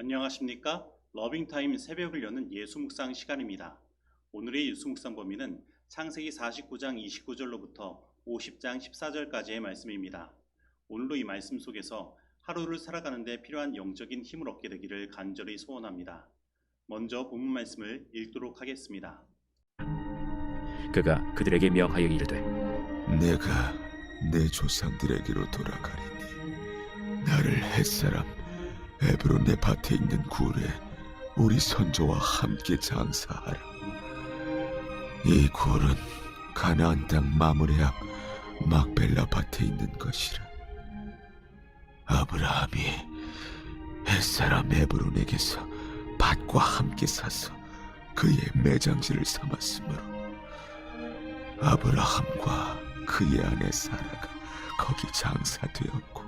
안녕하십니까? 러빙타임 새벽을 여는 예수 묵상 시간입니다. 오늘의 예수 묵상 범위는 창세기 49장 29절로부터 50장 14절까지의 말씀입니다. 오늘도 이 말씀 속에서 하루를 살아가는 데 필요한 영적인 힘을 얻게 되기를 간절히 소원합니다. 먼저 본문 말씀을 읽도록 하겠습니다. 그가 그들에게 명하여 이르되 내가 내 조상들에게로 돌아가리니 나를 햇사람 에브론의 밭에 있는 굴에 우리 선조와 함께 장사하라. 이 굴은 가나안 땅 마므레 앞 막벨라 밭에 있는 것이라. 아브라함이 햇사람 에브론에게서 밭과 함께 사서 그의 매장지를 삼았으므로 아브라함과 그의 아내 사라가 거기 장사되었고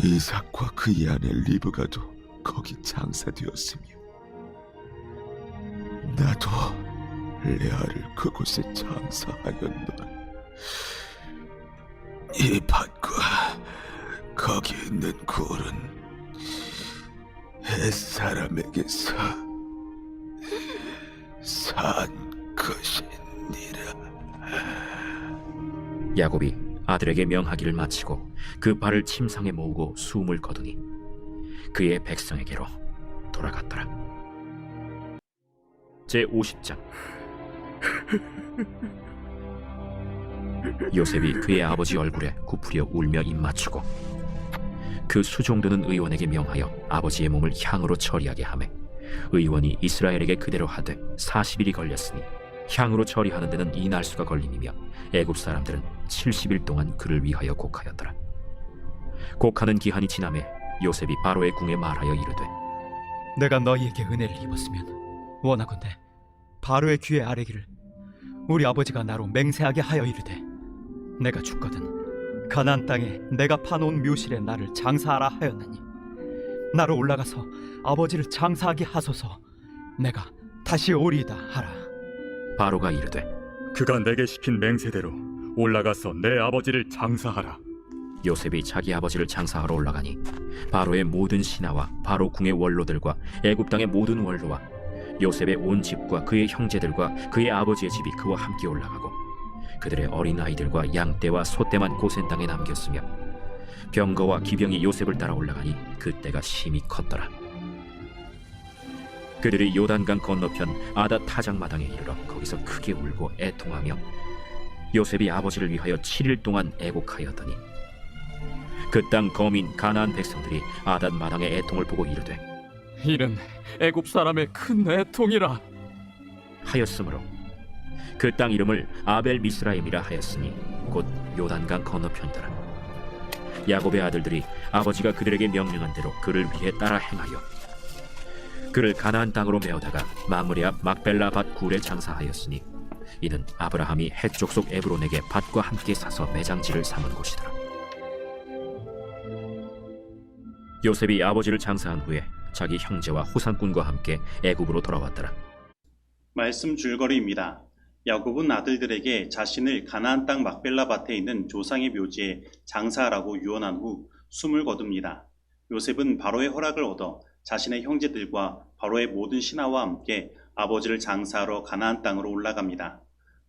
이삭과 그의 아내 리브가도 거기 장사되었으며 나도 레아를 그곳에 장사하였노라. 이 밭과 거기 있는 굴은 햇사람에게서 산 것이니라. 야곱이 아들에게 명하기를 마치고 그 발을 침상에 모으고 숨을 거두니 그의 백성에게로 돌아갔더라. 제50장 요셉이 그의 아버지 얼굴에 굽으려 울며 입맞추고 그 수종드는 의원에게 명하여 아버지의 몸을 향으로 처리하게 하매 의원이 이스라엘에게 그대로 하되 40일이 걸렸으니 향으로 처리하는 데는 이 날수가 걸림이며 애굽 사람들은 70일 동안 그를 위하여 곡하였더라. 곡하는 기한이 지나매 요셉이 바로의 궁에 말하여 이르되 내가 너희에게 은혜를 입었으면 원하건대 바로의 귀에 아뢰기를 우리 아버지가 나로 맹세하게 하여 이르되 내가 죽거든 가나안 땅에 내가 파놓은 묘실에 나를 장사하라 하였나니 나로 올라가서 아버지를 장사하게 하소서 내가 다시 오리이다 하라. 바로가 이르되 그가 내게 시킨 맹세대로 올라가서 내 아버지를 장사하라. 요셉이 자기 아버지를 장사하러 올라가니 바로의 모든 신하와 바로 궁의 원로들과 애굽 땅의 모든 원로와 요셉의 온 집과 그의 형제들과 그의 아버지의 집이 그와 함께 올라가고 그들의 어린 아이들과 양떼와 소떼만 고센 땅에 남겼으며 병거와 기병이 요셉을 따라 올라가니 그때가 심히 컸더라. 그들이 요단강 건너편 아다 타작 마당에 이르러 거기서 크게 울고 애통하며 요셉이 아버지를 위하여 7일 동안 애곡하였더니 그 땅 거민 가나안 백성들이 아닷 마당의 애통을 보고 이르되 이는 애굽 사람의 큰 애통이라 하였으므로 그 땅 이름을 아벨 미스라임이라 하였으니 곧 요단강 건너편이더라. 야곱의 아들들이 아버지가 그들에게 명령한 대로 그를 위해 따라 행하여 그를 가나안 땅으로 메어다가 마므레 앞 막벨라 밭 굴에 장사하였으니 이는 아브라함이 헷 족속 에브론에게 밭과 함께 사서 매장지를 삼은 곳이더라. 요셉이 아버지를 장사한 후에 자기 형제와 호상꾼과 함께 애굽으로 돌아왔더라. 말씀 줄거리입니다. 야곱은 아들들에게 자신을 가나안 땅 막벨라 밭에 있는 조상의 묘지에 장사하라고 유언한 후 숨을 거둡니다. 요셉은 바로의 허락을 얻어 자신의 형제들과 바로의 모든 신하와 함께 아버지를 장사하러 가나안 땅으로 올라갑니다.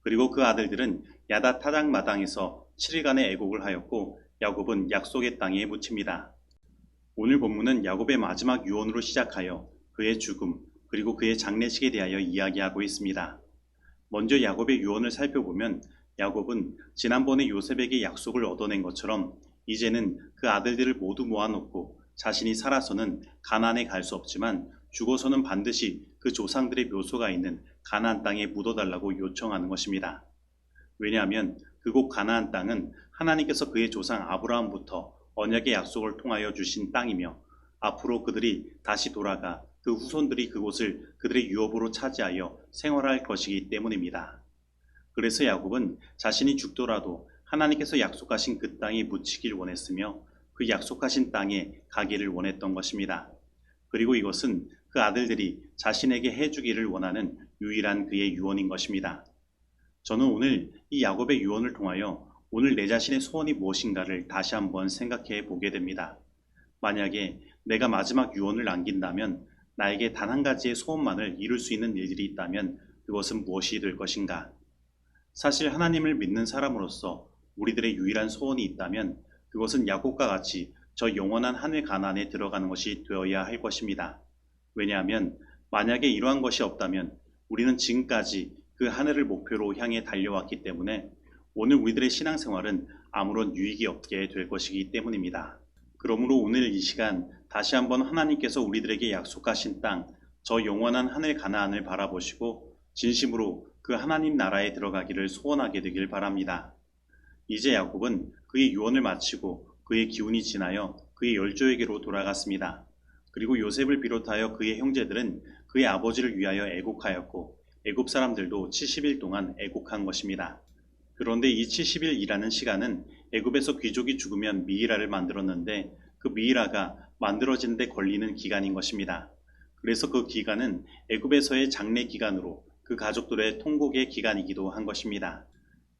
그리고 그 아들들은 야다 타작 마당에서 7일간의 애곡을 하였고 야곱은 약속의 땅에 묻힙니다. 오늘 본문은 야곱의 마지막 유언으로 시작하여 그의 죽음 그리고 그의 장례식에 대하여 이야기하고 있습니다. 먼저 야곱의 유언을 살펴보면 야곱은 지난번에 요셉에게 약속을 얻어낸 것처럼 이제는 그 아들들을 모두 모아놓고 자신이 살아서는 가나안에 갈 수 없지만 죽어서는 반드시 그 조상들의 묘소가 있는 가나안 땅에 묻어달라고 요청하는 것입니다. 왜냐하면 그곳 가나안 땅은 하나님께서 그의 조상 아브라함부터 언약의 약속을 통하여 주신 땅이며 앞으로 그들이 다시 돌아가 그 후손들이 그곳을 그들의 유업으로 차지하여 생활할 것이기 때문입니다. 그래서 야곱은 자신이 죽더라도 하나님께서 약속하신 그 땅에 묻히길 원했으며 그 약속하신 땅에 가기를 원했던 것입니다. 그리고 이것은 그 아들들이 자신에게 해주기를 원하는 유일한 그의 유언인 것입니다. 저는 오늘 이 야곱의 유언을 통하여 오늘 내 자신의 소원이 무엇인가를 다시 한번 생각해 보게 됩니다. 만약에 내가 마지막 유언을 남긴다면 나에게 단 한 가지의 소원만을 이룰 수 있는 일들이 있다면 그것은 무엇이 될 것인가? 사실 하나님을 믿는 사람으로서 우리들의 유일한 소원이 있다면 그것은 야곱과 같이 저 영원한 하늘 가나안에 들어가는 것이 되어야 할 것입니다. 왜냐하면 만약에 이러한 것이 없다면 우리는 지금까지 그 하늘을 목표로 향해 달려왔기 때문에 오늘 우리들의 신앙생활은 아무런 유익이 없게 될 것이기 때문입니다. 그러므로 오늘 이 시간 다시 한번 하나님께서 우리들에게 약속하신 땅, 저 영원한 하늘 가나안을 바라보시고 진심으로 그 하나님 나라에 들어가기를 소원하게 되길 바랍니다. 이제 야곱은 그의 유언을 마치고 그의 기운이 지나여 그의 열조에게로 돌아갔습니다. 그리고 요셉을 비롯하여 그의 형제들은 그의 아버지를 위하여 애곡하였고 애굽 사람들도 70일 동안 애곡한 것입니다. 그런데 이 70일이라는 시간은 애굽에서 귀족이 죽으면 미이라를 만들었는데 그 미이라가 만들어진 데 걸리는 기간인 것입니다. 그래서 그 기간은 애굽에서의 장례 기간으로 그 가족들의 통곡의 기간이기도 한 것입니다.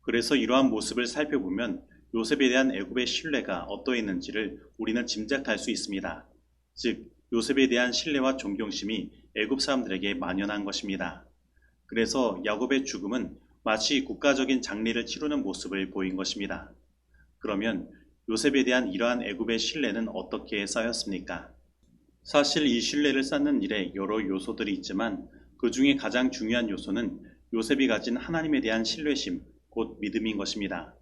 그래서 이러한 모습을 살펴보면 요셉에 대한 애굽의 신뢰가 어떠했는지를 우리는 짐작할 수 있습니다. 즉 요셉에 대한 신뢰와 존경심이 애굽 사람들에게 만연한 것입니다. 그래서 야곱의 죽음은 마치 국가적인 장례를 치르는 모습을 보인 것입니다. 그러면 요셉에 대한 이러한 애굽의 신뢰는 어떻게 쌓였습니까? 사실 이 신뢰를 쌓는 일에 여러 요소들이 있지만 그 중에 가장 중요한 요소는 요셉이 가진 하나님에 대한 신뢰심, 곧 믿음인 것입니다.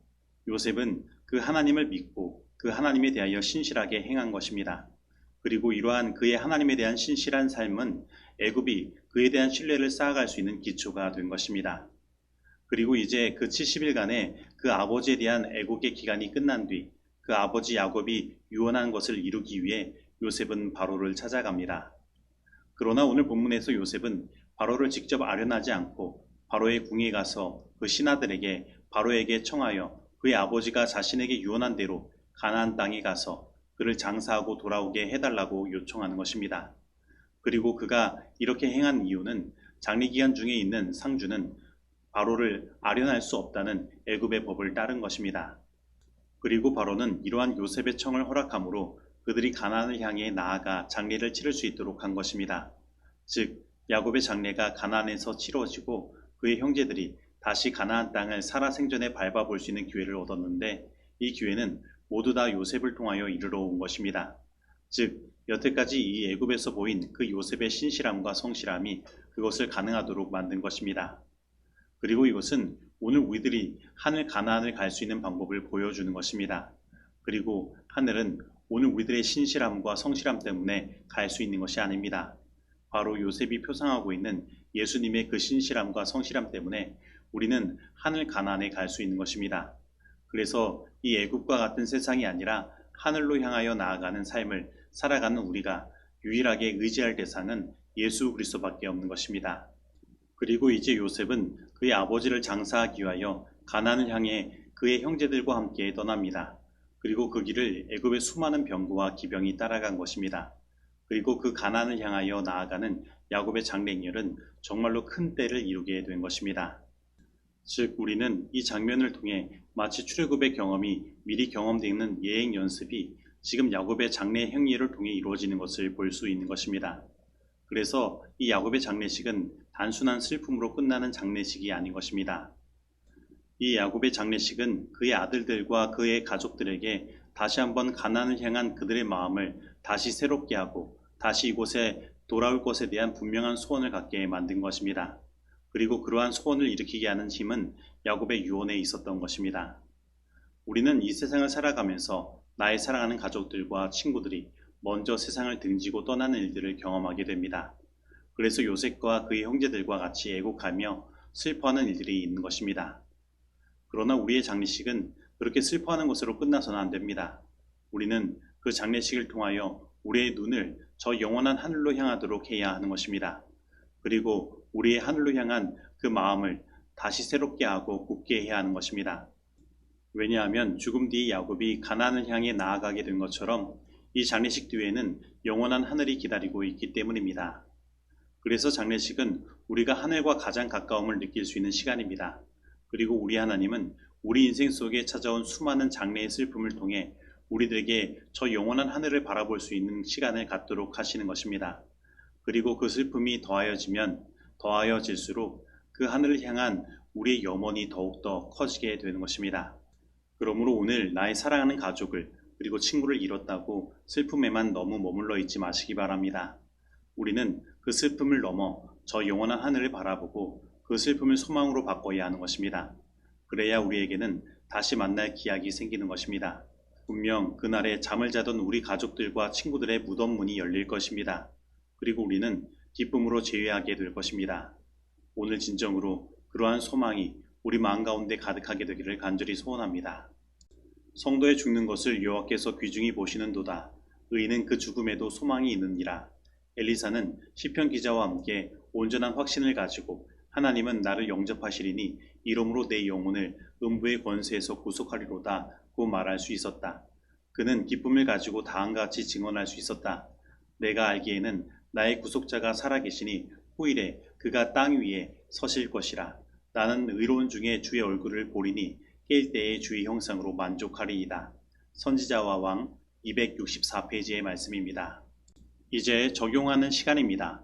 요셉은 그 하나님을 믿고 그 하나님에 대하여 신실하게 행한 것입니다. 그리고 이러한 그의 하나님에 대한 신실한 삶은 애굽이 그에 대한 신뢰를 쌓아갈 수 있는 기초가 된 것입니다. 그리고 이제 그 70일간의 그 아버지에 대한 애국의 기간이 끝난 뒤 그 아버지 야곱이 유언한 것을 이루기 위해 요셉은 바로를 찾아갑니다. 그러나 오늘 본문에서 요셉은 바로를 직접 아련하지 않고 바로의 궁에 가서 그 신하들에게 바로에게 청하여 그의 아버지가 자신에게 유언한 대로 가나안 땅에 가서 그를 장사하고 돌아오게 해달라고 요청하는 것입니다. 그리고 그가 이렇게 행한 이유는 장례기간 중에 있는 상주는 바로를 아련할 수 없다는 애굽의 법을 따른 것입니다. 그리고 바로는 이러한 요셉의 청을 허락함으로 그들이 가나안을 향해 나아가 장례를 치를 수 있도록 한 것입니다. 즉 야곱의 장례가 가나안에서 치러지고 그의 형제들이 다시 가나안 땅을 살아생전에 밟아볼 수 있는 기회를 얻었는데 이 기회는 모두 다 요셉을 통하여 이르러 온 것입니다. 즉 여태까지 이 애굽에서 보인 그 요셉의 신실함과 성실함이 그것을 가능하도록 만든 것입니다. 그리고 이것은 오늘 우리들이 하늘 가나안을 갈 수 있는 방법을 보여주는 것입니다. 그리고 하늘은 오늘 우리들의 신실함과 성실함 때문에 갈 수 있는 것이 아닙니다. 바로 요셉이 표상하고 있는 예수님의 그 신실함과 성실함 때문에 우리는 하늘 가나안에 갈 수 있는 것입니다. 그래서 이 애굽과 같은 세상이 아니라 하늘로 향하여 나아가는 삶을 살아가는 우리가 유일하게 의지할 대상은 예수 그리스도밖에 없는 것입니다. 그리고 이제 요셉은 그의 아버지를 장사하기 위하여 가나안을 향해 그의 형제들과 함께 떠납니다. 그리고 그 길을 애굽의 수많은 병거와 기병이 따라간 것입니다. 그리고 그 가나안을 향하여 나아가는 야곱의 장례일은 정말로 큰 때를 이루게 된 것입니다. 즉 우리는 이 장면을 통해 마치 출애굽의 경험이 미리 경험되는 예행 연습이 지금 야곱의 장례 행위를 통해 이루어지는 것을 볼 수 있는 것입니다. 그래서 이 야곱의 장례식은 단순한 슬픔으로 끝나는 장례식이 아닌 것입니다. 이 야곱의 장례식은 그의 아들들과 그의 가족들에게 다시 한번 가나안을 향한 그들의 마음을 다시 새롭게 하고 다시 이곳에 돌아올 것에 대한 분명한 소원을 갖게 만든 것입니다. 그리고 그러한 소원을 일으키게 하는 힘은 야곱의 유언에 있었던 것입니다. 우리는 이 세상을 살아가면서 나의 사랑하는 가족들과 친구들이 먼저 세상을 등지고 떠나는 일들을 경험하게 됩니다. 그래서 요셉과 그의 형제들과 같이 애곡하며 슬퍼하는 일들이 있는 것입니다. 그러나 우리의 장례식은 그렇게 슬퍼하는 것으로 끝나서는 안 됩니다. 우리는 그 장례식을 통하여 우리의 눈을 저 영원한 하늘로 향하도록 해야 하는 것입니다. 그리고 우리의 하늘로 향한 그 마음을 다시 새롭게 하고 굳게 해야 하는 것입니다. 왜냐하면 죽음 뒤에 야곱이 가나안을 향해 나아가게 된 것처럼 이 장례식 뒤에는 영원한 하늘이 기다리고 있기 때문입니다. 그래서 장례식은 우리가 하늘과 가장 가까움을 느낄 수 있는 시간입니다. 그리고 우리 하나님은 우리 인생 속에 찾아온 수많은 장래의 슬픔을 통해 우리들에게 저 영원한 하늘을 바라볼 수 있는 시간을 갖도록 하시는 것입니다. 그리고 그 슬픔이 더하여지면 더하여질수록 그 하늘을 향한 우리의 염원이 더욱더 커지게 되는 것입니다. 그러므로 오늘 나의 사랑하는 가족을 그리고 친구를 잃었다고 슬픔에만 너무 머물러 있지 마시기 바랍니다. 우리는 그 슬픔을 넘어 저 영원한 하늘을 바라보고 그 슬픔을 소망으로 바꿔야 하는 것입니다. 그래야 우리에게는 다시 만날 기약이 생기는 것입니다. 분명 그날에 잠을 자던 우리 가족들과 친구들의 무덤 문이 열릴 것입니다. 그리고 우리는 기쁨으로 재회하게 될 것입니다. 오늘 진정으로 그러한 소망이 우리 마음 가운데 가득하게 되기를 간절히 소원합니다. 성도의 죽는 것을 여호와께서 귀중히 보시는도다. 의인은 그 죽음에도 소망이 있느니라. 엘리사는 시편 기자와 함께 온전한 확신을 가지고 하나님은 나를 영접하시리니 이러므로 내 영혼을 음부의 권세에서 구속하리로다 고 말할 수 있었다. 그는 기쁨을 가지고 다음과 같이 증언할 수 있었다. 내가 알기에는 나의 구속자가 살아계시니 후일에 그가 땅 위에 서실 것이라. 나는 의로운 중에 주의 얼굴을 보리니 깰 때의 주의 형상으로 만족하리이다. 선지자와 왕 264페이지의 말씀입니다. 이제 적용하는 시간입니다.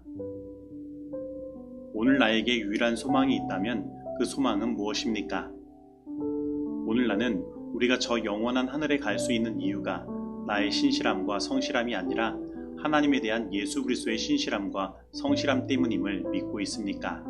오늘 나에게 유일한 소망이 있다면 그 소망은 무엇입니까? 오늘 나는 우리가 저 영원한 하늘에 갈 수 있는 이유가 나의 신실함과 성실함이 아니라 하나님에 대한 예수 그리스도의 신실함과 성실함 때문임을 믿고 있습니까?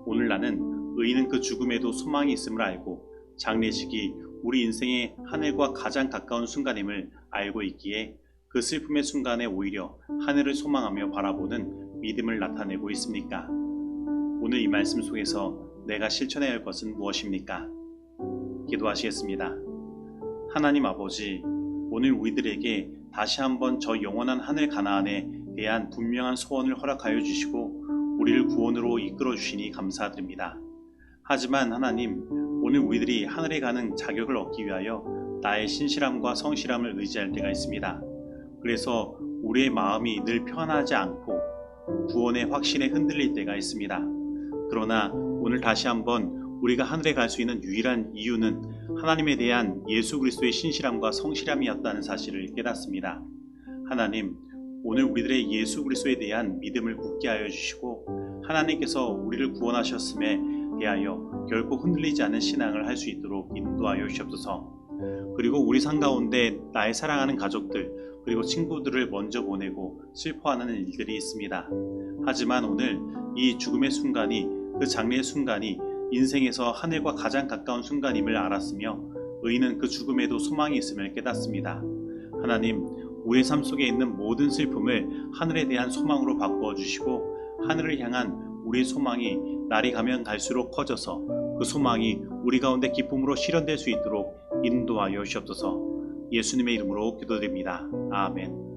오늘 나는 의인은 그 죽음에도 소망이 있음을 알고 장례식이 우리 인생의 하늘과 가장 가까운 순간임을 알고 있기에 그 슬픔의 순간에 오히려 하늘을 소망하며 바라보는 믿음을 나타내고 있습니까? 오늘 이 말씀 속에서 내가 실천해야 할 것은 무엇입니까? 기도하시겠습니다. 하나님 아버지, 오늘 우리들에게 다시 한번 저 영원한 하늘 가나안에 대한 분명한 소원을 허락하여 주시고 우리를 구원으로 이끌어 주시니 감사드립니다. 하지만 하나님, 오늘 우리들이 하늘에 가는 자격을 얻기 위하여 나의 신실함과 성실함을 의지할 때가 있습니다. 그래서 우리의 마음이 늘 편하지 않고 구원의 확신에 흔들릴 때가 있습니다. 그러나 오늘 다시 한번 우리가 하늘에 갈 수 있는 유일한 이유는 하나님에 대한 예수 그리스도의 신실함과 성실함이었다는 사실을 깨닫습니다. 하나님, 오늘 우리들의 예수 그리스도에 대한 믿음을 굳게 하여 주시고 하나님께서 우리를 구원하셨음에 대하여 결코 흔들리지 않는 신앙을 할 수 있도록 인도하여 주시옵소서. 그리고 우리 삶 가운데 나의 사랑하는 가족들 그리고 친구들을 먼저 보내고 슬퍼하는 일들이 있습니다. 하지만 오늘 이 죽음의 순간이, 그 장례의 순간이 인생에서 하늘과 가장 가까운 순간임을 알았으며 의인은 그 죽음에도 소망이 있음을 깨닫습니다. 하나님, 우리의 삶 속에 있는 모든 슬픔을 하늘에 대한 소망으로 바꾸어 주시고 하늘을 향한 우리의 소망이 날이 가면 갈수록 커져서 그 소망이 우리 가운데 기쁨으로 실현될 수 있도록 인도하여 주시옵소서. 예수님의 이름으로 기도드립니다. 아멘.